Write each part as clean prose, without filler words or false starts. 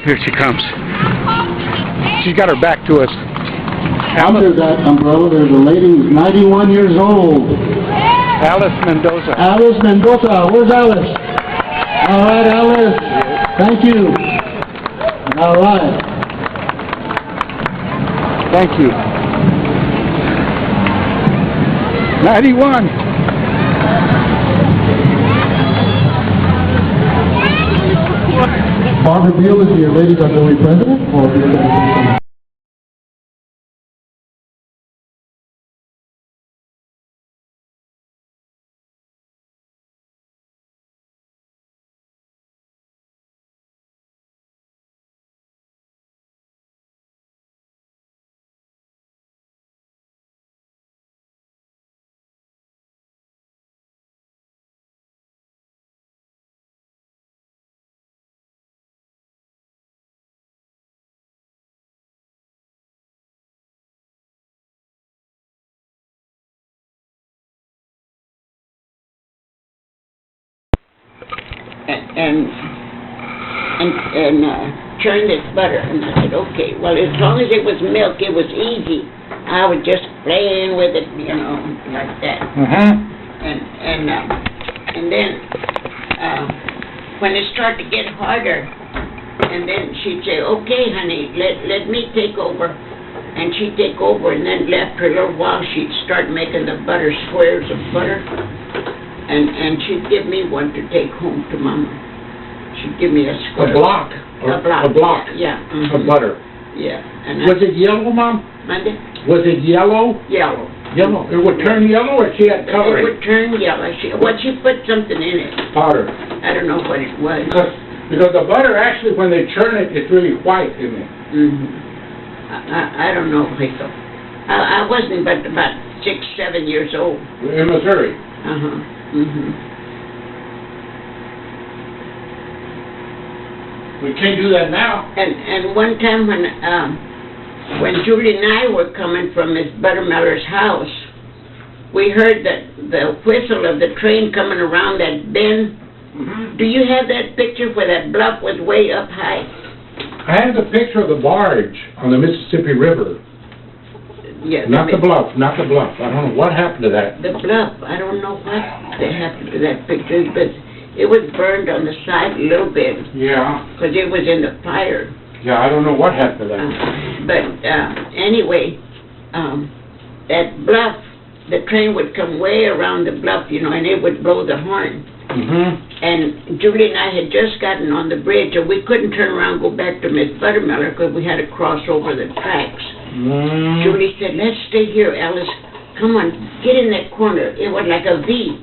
Here she comes. She's got her back to us. Under that umbrella, there's a lady who's 91 years old. Alice Mendoza. Alice Mendoza. Where's Alice? All right, Alice. Thank you. All right. Thank you. 91. Barbara Beal is the ladies auxiliary president. and churn this butter. And I said, okay. Well, as long as it was milk, it was easy. I was just playing with it, you know, like that. And then when it started to get harder, and then she'd say, okay, honey, let me take over. And she'd take over, and then after a little while, she'd start making the butter, squares of butter. And she'd give me one to take home to Mama. She'd give me a square. A block? A block. A block? Yeah. Of butter? Yeah. And was it yellow, Mom? Monday? Was it yellow? Yellow. Yellow. It would turn yellow, or she had coloring? It would turn yellow. She put something in it. Powder. I don't know what it was. Because the butter, actually, when they churn it, it's really white, isn't it? I don't know, Rico. I wasn't but about 6, 7 years old. In Missouri? We can't do that now. And one time when Julie and I were coming from Miss Buttermiller's house, we heard that the whistle of the train coming around that bend. Do you have that picture where that bluff was way up high? I have the picture of the barge on the Mississippi River. Yes. Not the bluff, not the bluff. I don't know what happened to that. The bluff, I don't know what happened to that picture, but it was burned on the side a little bit. Yeah. Because it was in the fire. Yeah, I don't know what happened to that. Anyway, that bluff, the train would come way around the bluff, you know, and it would blow the horn. And Julie and I had just gotten on the bridge, and we couldn't turn around and go back to Miss Buttermiller because we had to cross over the tracks. Julie said, let's stay here, Alice. Come on, get in that corner. It was like a V.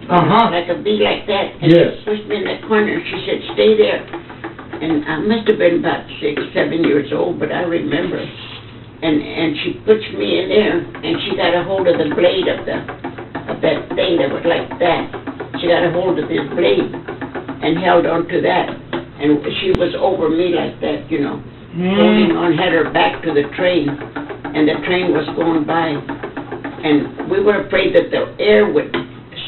Like a V like that. And yes. She pushed me in that corner, and she said, stay there. And I must have been about 6, 7 years old, but I remember. And she pushed me in there, and she got a hold of the blade of that thing that was like that. She got a hold of this blade and held on to that. And she was over me like that, you know, holding on, had her back to the train. And the train was going by. And we were afraid that the air would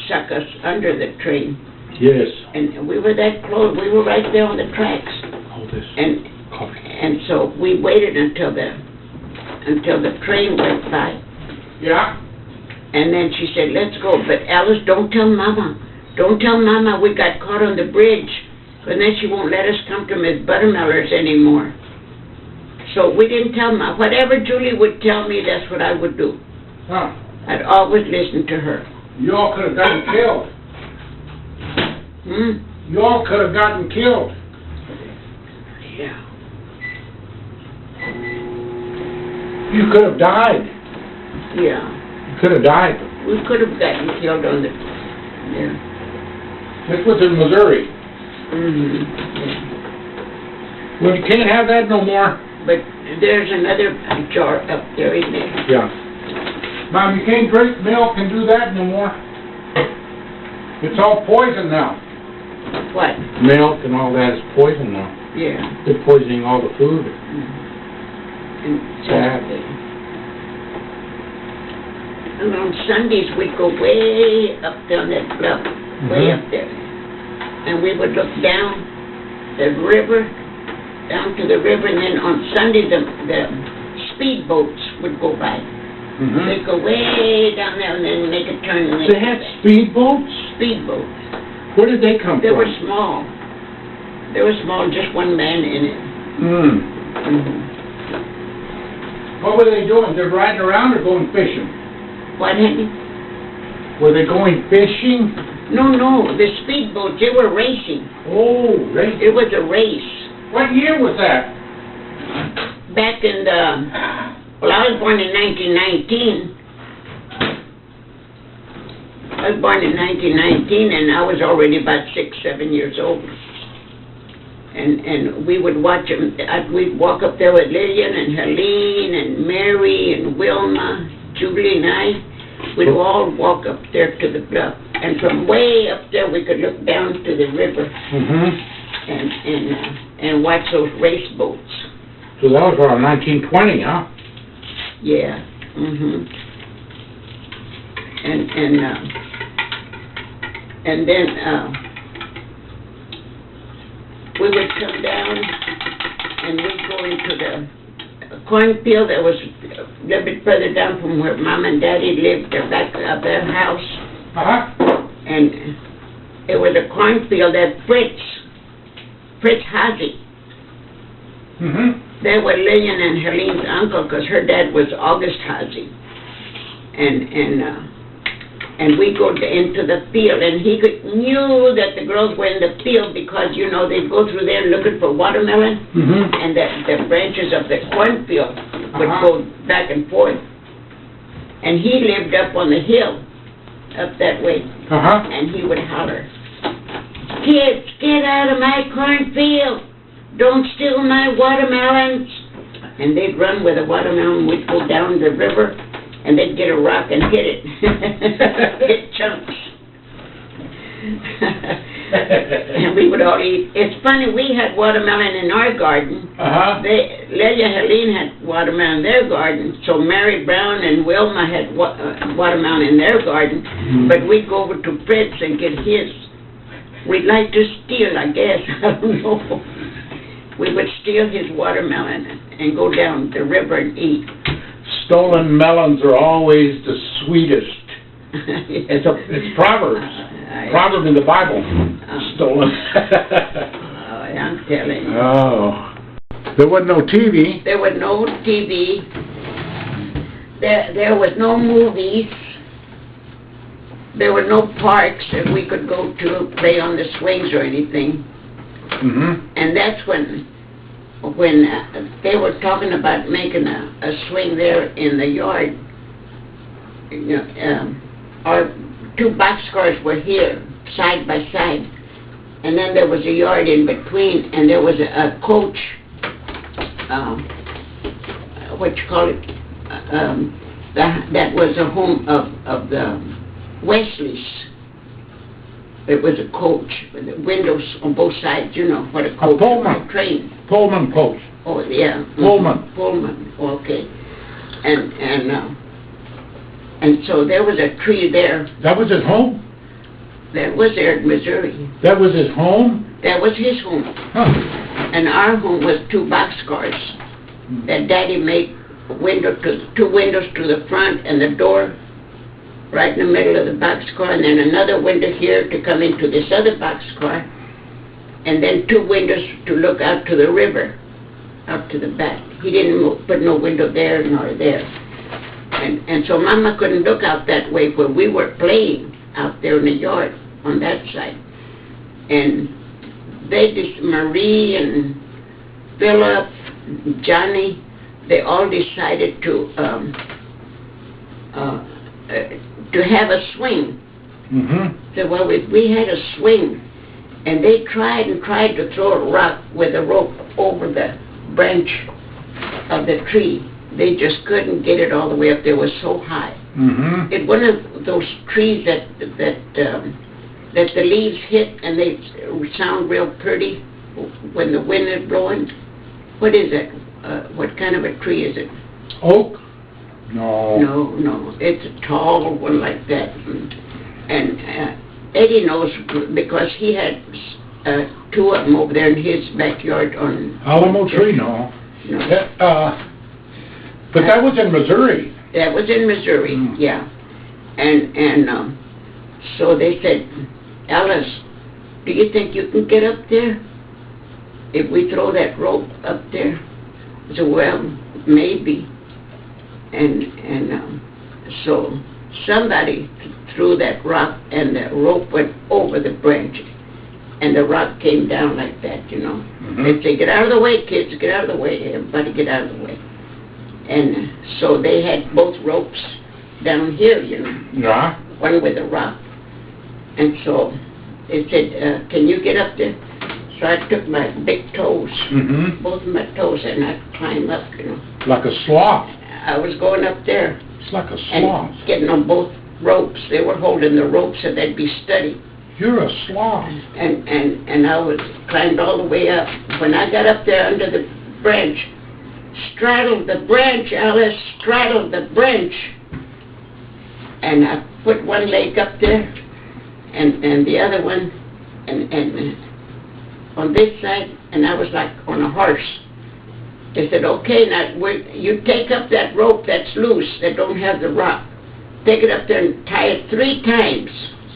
suck us under the train. Yes. And we were that close. We were right there on the tracks. Hold this. And so we waited until the train went by. Yeah. And then she said, let's go. But Alice, don't tell Mama. Don't tell Mama we got caught on the bridge. Because then she won't let us come to Miss Buttermiller's anymore. So we didn't tell Mama. Whatever Julie would tell me, that's what I would do. I'd always listen to her. You all could have gotten killed. You all could have gotten killed. Yeah. You could have died. Yeah. You could have died. We could have gotten killed on the... Yeah. This was in Missouri. Well, you can't have that no more. But there's another jar up there, isn't it? Yeah. Mom, you can't drink milk and do that no more. It's all poison now. What? Milk and all that is poison now. Yeah. They're poisoning all the food. And Sad. And on Sundays, we'd go way up down that bluff, way up there. And we would look down the river, down to the river, and then on Sunday the speedboats would go by. Mm-hmm. They'd go way down there and then make a turn. And They had speedboats? speedboats. Where did they come They from? were small. They were small, just one man in it. Hmm. What were they doing? They're riding around or going fishing? What, honey? Were they going fishing? No, the speedboats, they were racing. Oh, It was a race. what year was that? Back in the, well, I was born in 1919. I was born in 1919, and I was already about 6, 7 years old. And we would watch them. We'd walk up there with Lillian and Helene and Mary and Wilma, Julie and I. We'd all walk up there to the bluff. And from way up there, we could look down to the river Mm-hmm. and watch those race boats. So that was around 1920, huh? Yeah. Mhm. And then we would come down and we'd go into the cornfield that was a little bit further down from where Mom and Daddy lived. They're back of their house, Uh-huh. and it was a cornfield that Fritz Hazy. Mm-hmm. They were Lillian and Helene's uncle, because her dad was August Hazy. And we go into the field, and he knew that the girls were in the field because, you know, they'd go through there looking for watermelon, Mm-hmm. and the branches of the cornfield would go back and forth. And he lived up on the hill, up that way, Uh-huh. and he would holler, "Kids, get out of my cornfield! Don't steal my watermelons!" And they'd run with a watermelon. We'd go down the river, and they'd get a rock and hit it. Hit chunks. And we would all eat. It's funny, we had watermelon in our garden. Uh-huh. Lelia and Helene had watermelon in their garden, so Mary Brown and Wilma had watermelon in their garden, but we'd go over to Fred's and get his. We'd like to steal, I guess, I don't know. We would steal his watermelon and go down the river and eat. Stolen melons are always the sweetest. Yes. It's Proverbs. Proverb in the Bible. Stolen. I'm telling you. Oh. There wasn't no TV. There was no TV. There was no movies. There were no parks that we could go to play on the swings or anything. Mm-hmm. And that's when they were talking about making a swing there in the yard. You know, our 2 boxcars were here, side by side. And then there was a yard in between, and there was a coach, what you call it, that was a home of the Wesleys. It was a coach with the windows on both sides, you know, what a coach, Pullman. a train. Pullman coach. Oh, yeah. Pullman. Pullman, okay. And so there was a tree there. That was his home? That was there in Missouri. That was his home? That was his home. Huh. And our home was 2 boxcars that Daddy made 2 windows to the front and the door right in the middle of the boxcar, and then another window here to come into this other boxcar, and then 2 windows to look out to the river, out to the back. He didn't put no window there nor there. And so Mama couldn't look out that way when we were playing out there in the yard on that side. And Marie and Philip, Johnny, they all decided to have a swing. Mm-hmm. So well, we had a swing, and they tried to throw a rock with a rope over the branch of the tree. They just couldn't get it all the way up there. It was so high. Mm-hmm. It's one of those trees that the leaves hit and they sound real pretty when the wind is blowing. What is it? What kind of a tree is it? Oak? No. No, it's a tall one like that. And Eddie knows because he had two of them over there in his backyard on... Alamo Tree, no. No. But that was in Missouri. That was in Missouri, yeah. And so they said, Alice, do you think you can get up there if we throw that rope up there? I said, well, maybe. And so somebody threw that rock and the rope went over the branch. And the rock came down like that, you know. They said, get out of the way, kids, get out of the way. Everybody get out of the way. And so they had both ropes down here, you know. Yeah. One with a rock. And so they said, can you get up there? So I took my big toes, both of my toes, and I climbed up, you know. Like a sloth. I was going up there. It's like a sloth. And getting on both ropes. They were holding the ropes so they'd be steady. You're a sloth. And I was climbed all the way up. When I got up there under the branch, straddled the branch, Alice, straddled the branch. And I put one leg up there, and the other one, and on this side, and I was like on a horse. They said, okay, now you take up that rope that's loose, that don't have the rock. Take it up there and tie it 3 times.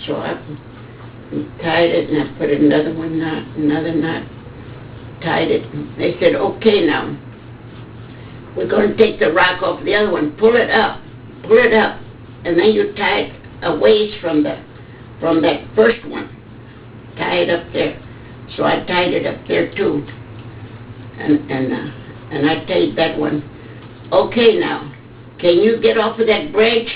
So I tied it, and I put another knot, tied it. They said, okay, now, we're going to take the rock off the other one. Pull it up, and then you tie it a ways from that first one. Tie it up there. So I tied it up there too, and I tied that one. Okay, now, can you get off of that branch?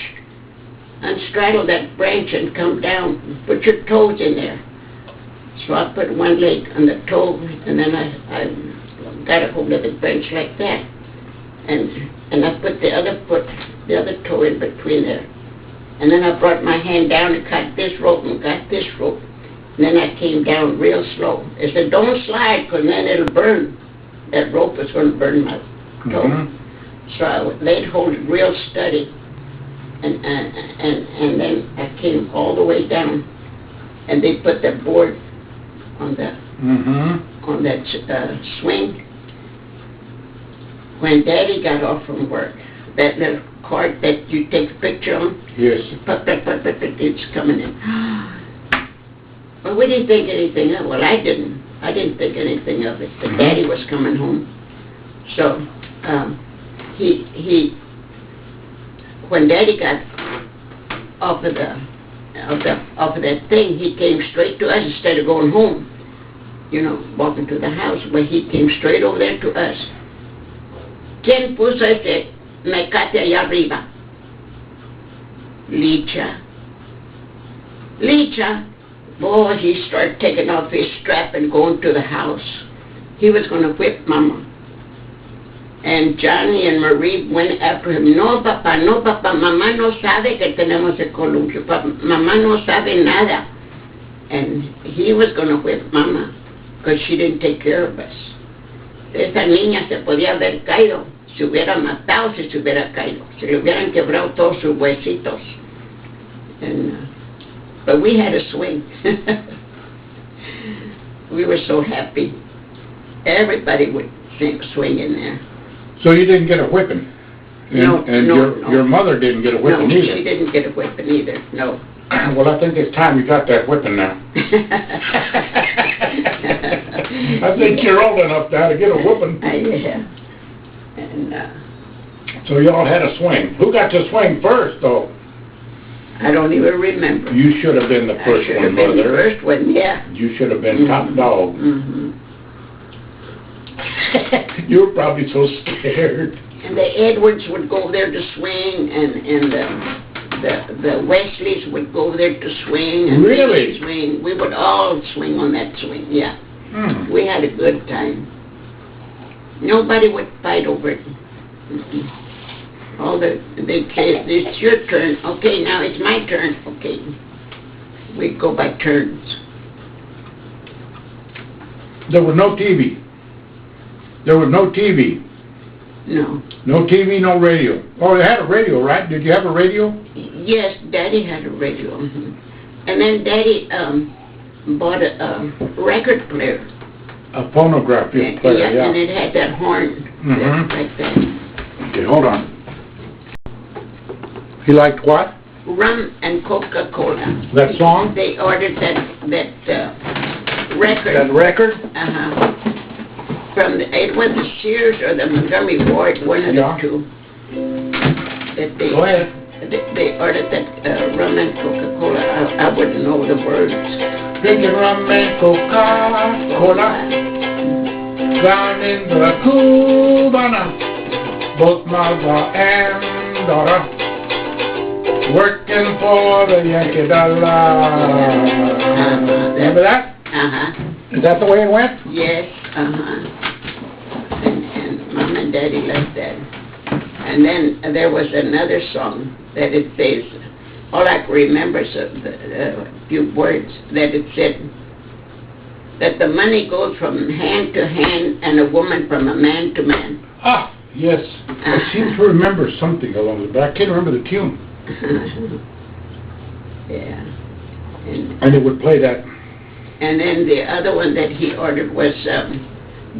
Unstraddle that branch and come down. Put your toes in there. So I put one leg on the toe, and then I got a hold of the branch like that, and I put the other toe in between there, and then I brought my hand down and cut this rope and got this rope, and then I came down real slow. They said, don't slide, because then it'll burn. That rope was going to burn my toe. So I laid hold it real steady. And then I came all the way down, and they put that board on the on that swing. When Daddy got off from work, that little cart that you take a picture on, yes, it's coming in. Well, we didn't think anything of it. Well, I didn't think anything of it. But Daddy was coming home, so when Daddy got off of that thing, he came straight to us instead of going home, you know, walking to the house. But he came straight over there to us. ¿Quién puso ese mecate allá arriba? Licha. Boy, he started taking off his strap and going to the house. He was going to whip Mama. And Johnny and Marie went after him. No, papá, mamá no sabe que tenemos el columpio. Mamá no sabe nada. And he was going to whip Mama because she didn't take care of us. Esa niña se podía haber caído. Se hubiera matado si se hubiera caído. Se le hubieran quebrado todos sus huesitos. But we had a swing. We were so happy. Everybody would swing in there. So you didn't get a whipping? No. Your mother didn't get a whipping either? No, she didn't get a whipping either, no. Well, I think it's time you got that whipping now. I think you're old enough now to get a whipping. Yeah. And, so y'all had a swing. Who got to swing first, though? I don't even remember. You should have been the first one, been Mother. The first one, yeah. You should have been top dog. You were probably so scared. And the Edwards would go there to swing, and the Wesleys would go there to swing. And really? Swing. We would all swing on that swing, yeah. We had a good time. Nobody would fight over it. All they'd say, it's your turn. Okay, now it's my turn. Okay. We'd go by turns. There was no TV. There was no TV. No. No TV, no radio. Oh, they had a radio, right? Did you have a radio? Yes, Daddy had a radio. And then Daddy bought a record player. A phonograph player, yeah. And it had that horn, like that. Okay, hold on. He liked what? Rum and Coca-Cola. That song? They ordered that record. That record? From it was the Sears or the Montgomery Ward, one of the two. That they, Go ahead. They ordered that rum and Coca-Cola. I wouldn't know the words. Drinking rum and Coca-Cola, down in the Cubana, both mother and daughter, working for the Yankee dollar. Remember that? Is that the way it went? Yes, And Mom and Daddy liked that. And then there was another song that it says, all I can remember is a few words, that it said that the money goes from hand to hand and a woman from a man to man. Ah, yes. I seem to remember something along the back. I can't remember the tune. Yeah. And it would play that. And then the other one that he ordered was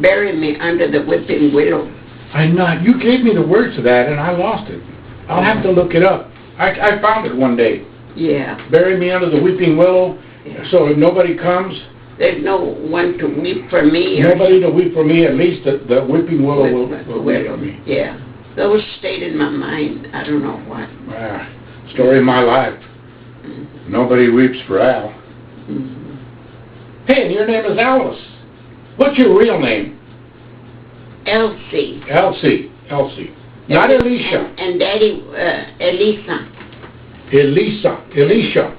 Bury Me Under the Whipping Willow. I know. You gave me the words to that and I lost it. I'll have to look it up. I found it one day. Yeah. Bury me under the weeping willow, so if nobody comes... There's no one to weep for me. Nobody to weep for me, at least the weeping willow will weep for me. Yeah. Those stayed in my mind. I don't know why. Story of my life. Nobody weeps for Al. Hey, and your name is Alice. What's your real name? Elsie. Elsie. Not Alicia. And Daddy, Elisa. Elisa.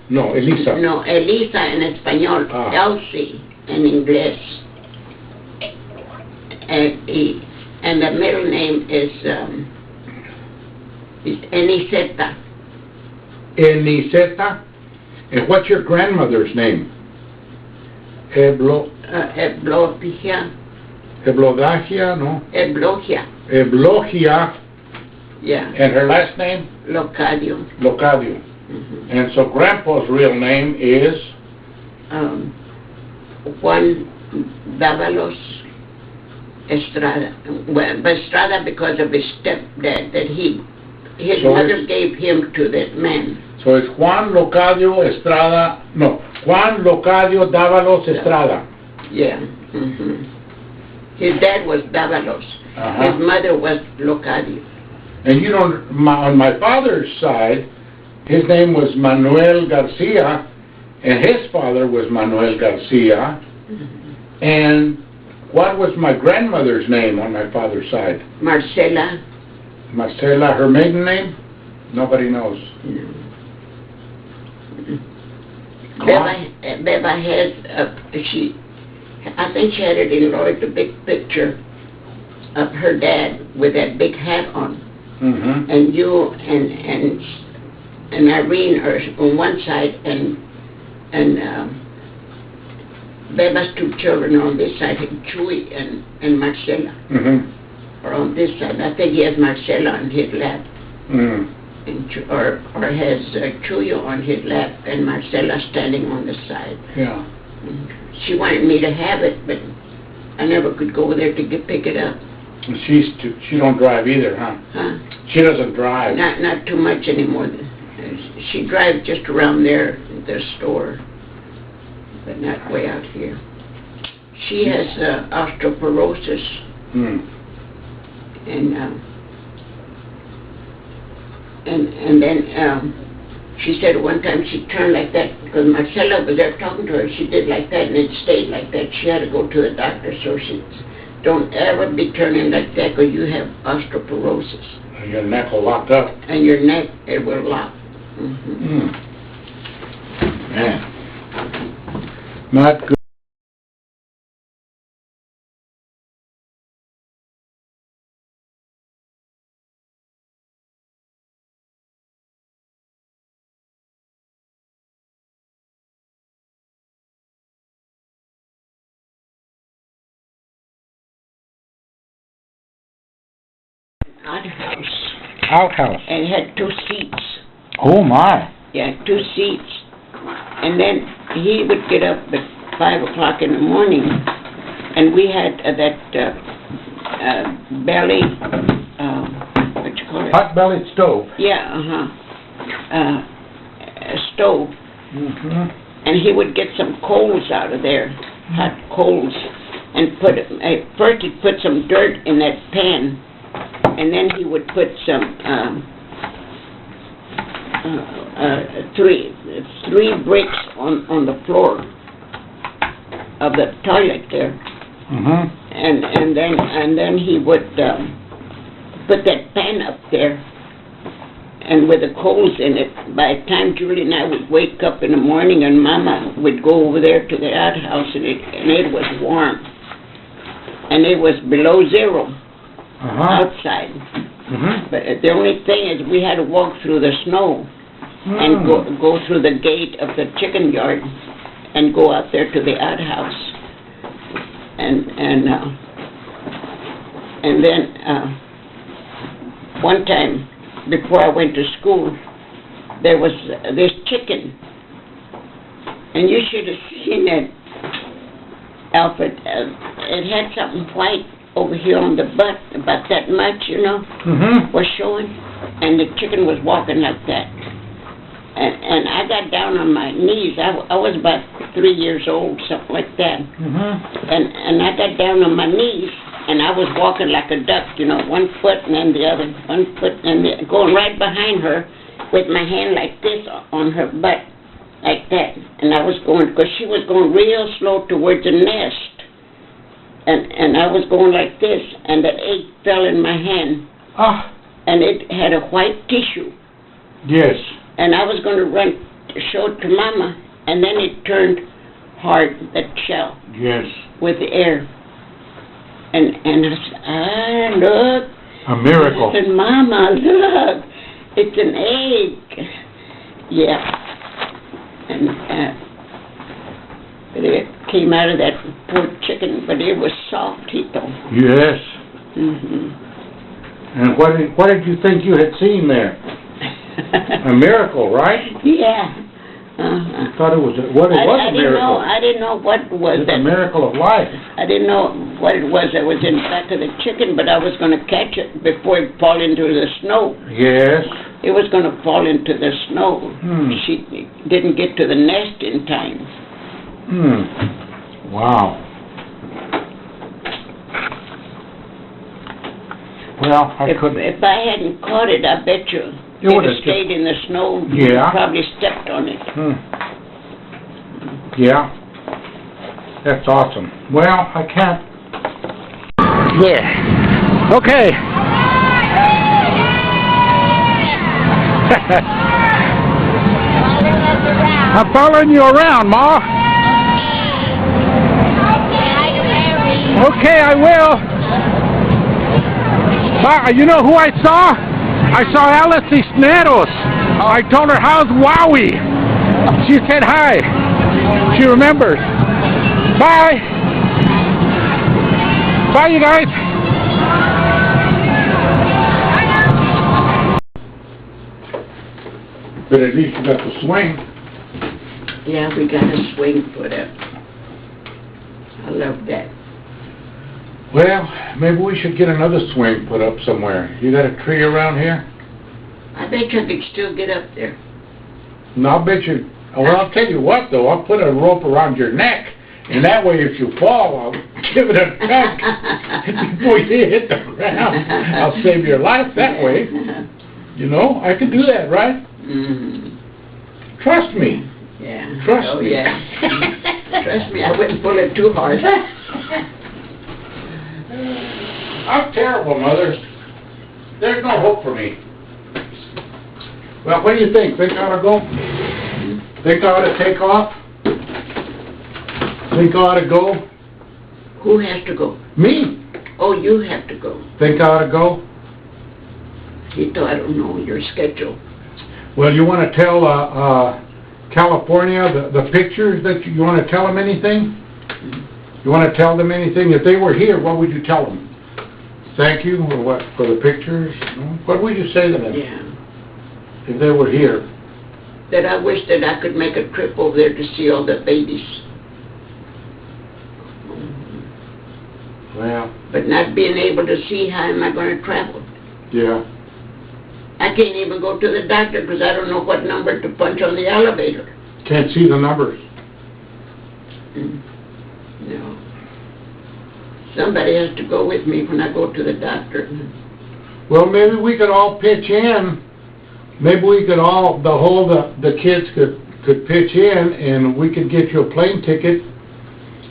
No, Elisa. No, Elisa en español. Elsie en inglés. And the middle name is Eniseta. Eniseta? And what's your grandmother's name? Eblogia. Eblodagia, no? Eblogia. Yeah. And her last name? Locadio. And so Grandpa's real name is? Juan Dávalos Estrada. Well, Estrada because of his stepdad, that his mother gave him to that man. So it's Juan Locadio Estrada, no, Juan Locadio Dávalos Estrada. Yeah. His dad was Dávalos. His mother was Locadio. And you don't, on my father's side, his name was Manuel Garcia, and his father was Manuel Garcia. And what was my grandmother's name on my father's side? Marcela. Marcela, her maiden name? Nobody knows. No. Beba has, I think she had it in Lloyd, the big picture of her dad with that big hat on. And you and Irene are on one side, and Beba's two children are on this side, Chuy and Marcela are on this side. I think he has Marcela on his lap, or has Chuyo on his lap and Marcela standing on the side. Yeah. She wanted me to have it, but I never could go there to pick it up. She don't drive either, huh? She doesn't drive. Not too much anymore. She drives just around there, the store, but not way out here. She has osteoporosis, and then she said one time she turned like that because Marcella was there talking to her. She did like that, and it stayed like that. She had to go to the doctor, so she don't ever be turning like that because you have osteoporosis. And your neck will lock up. And your neck, it will lock. Man. Not good. Outhouse. And it had 2 seats. Oh my. Yeah, 2 seats. And then he would get up at 5 o'clock in the morning, and we had that belly, what you call it? Pot-bellied stove. Yeah, stove. Mm-hmm. And he would get some coals out of there, hot coals, and first he'd put some dirt in that pan, and then he would put some three bricks on the floor of the toilet there. Mm-hmm. And then he would put that pan up there, and with the coals in it. By the time Julie and I would wake up in the morning, and Mama would go over there to the outhouse, and it was warm, and it was below zero outside. Mm-hmm. But the only thing is we had to walk through the snow and go through the gate of the chicken yard and go out there to the outhouse. And then one time before I went to school, there was this chicken, and you should have seen it, Alfred. It had something white over here on the butt, about that much, was showing, and the chicken was walking like that. And I got down on my knees. I was about 3 years old, something like that. And I got down on my knees, and I was walking like a duck, 1 foot and then the other, 1 foot and then going right behind her with my hand like this on her butt, like that. And I was going, because she was going real slow towards the nest. And I was going like this, and the egg fell in my hand. And it had a white tissue. Yes. And I was going to run to show it to Mama, and then it turned hard, that shell. Yes. With the air. And I said, look. A miracle. I said, Mama, look. It's an egg. Yeah. And it came out of that poor chicken, but it was soft, Tito. Yes. Mm-hmm. And what did you think you had seen there? A miracle, right? Yeah. I thought it was a miracle. I didn't know what was It's a miracle of life. I didn't know what it was that was in the back of the chicken, but I was going to catch it before it fall into the snow. Yes. It was going to fall into the snow. She didn't get to the nest in time. Wow. Well, If I hadn't caught it, I bet you it would have stayed in the snow. Yeah. Probably stepped on it. Yeah. That's awesome. Well, I can't. There. Okay. I'm following you around, Ma. Okay, I will. You know who I saw? I saw Alice Cisneros. I told her, how's Wowie? She said hi. She remembers. Bye. Bye, you guys. But at least you got the swing. Yeah, we got a swing put up. I love that. Well, maybe we should get another swing put up somewhere. You got a tree around here? I bet you could still get up there. No, I'll bet you. Well, I'll tell you what, though. I'll put a rope around your neck, and that way, if you fall, I'll give it a peck before you hit the ground. I'll save your life that way. I can do that, right? Trust me. Yeah. Trust me. Yeah. Trust me, I wouldn't pull it too hard. I'm terrible, Mother. There's no hope for me. Well, what do you think? Think I ought to go? Think I ought to take off? Think I ought to go? Who has to go? Me. Oh, you have to go. Think I ought to go? Tito, I don't know your schedule. Well, you want to tell California the pictures that you want to tell them anything? You want to tell them anything? If they were here, what would you tell them? Thank you, or what, for the pictures? What would you say to them? Yeah. If they were here? that I wish that I could make a trip over there to see all the babies. Well, But not being able to see, how am I going to travel? yeah. I can't even go to the doctor because I don't know what number to punch on the elevator. Can't see the numbers. No. Somebody has to go with me when I go to the doctor. Well, maybe we could all pitch in. Maybe we could all, the kids could pitch in, and we could get you a plane ticket.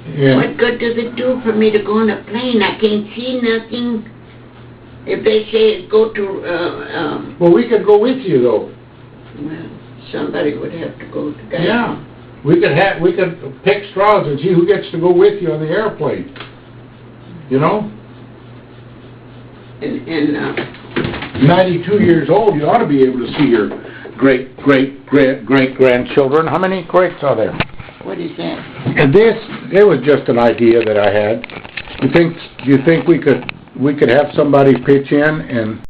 And What good does it do for me to go on a plane? I can't see nothing. If they say go to, well, we could go with you though. well, somebody would have to go to guide me. Yeah. We could pick straws and see who gets to go with you on the airplane. You know? And 92 years old, you ought to be able to see your great-great-great-great-grandchildren. How many greats are there? what is that? And it was just an idea that I had. You think we could have somebody pitch in and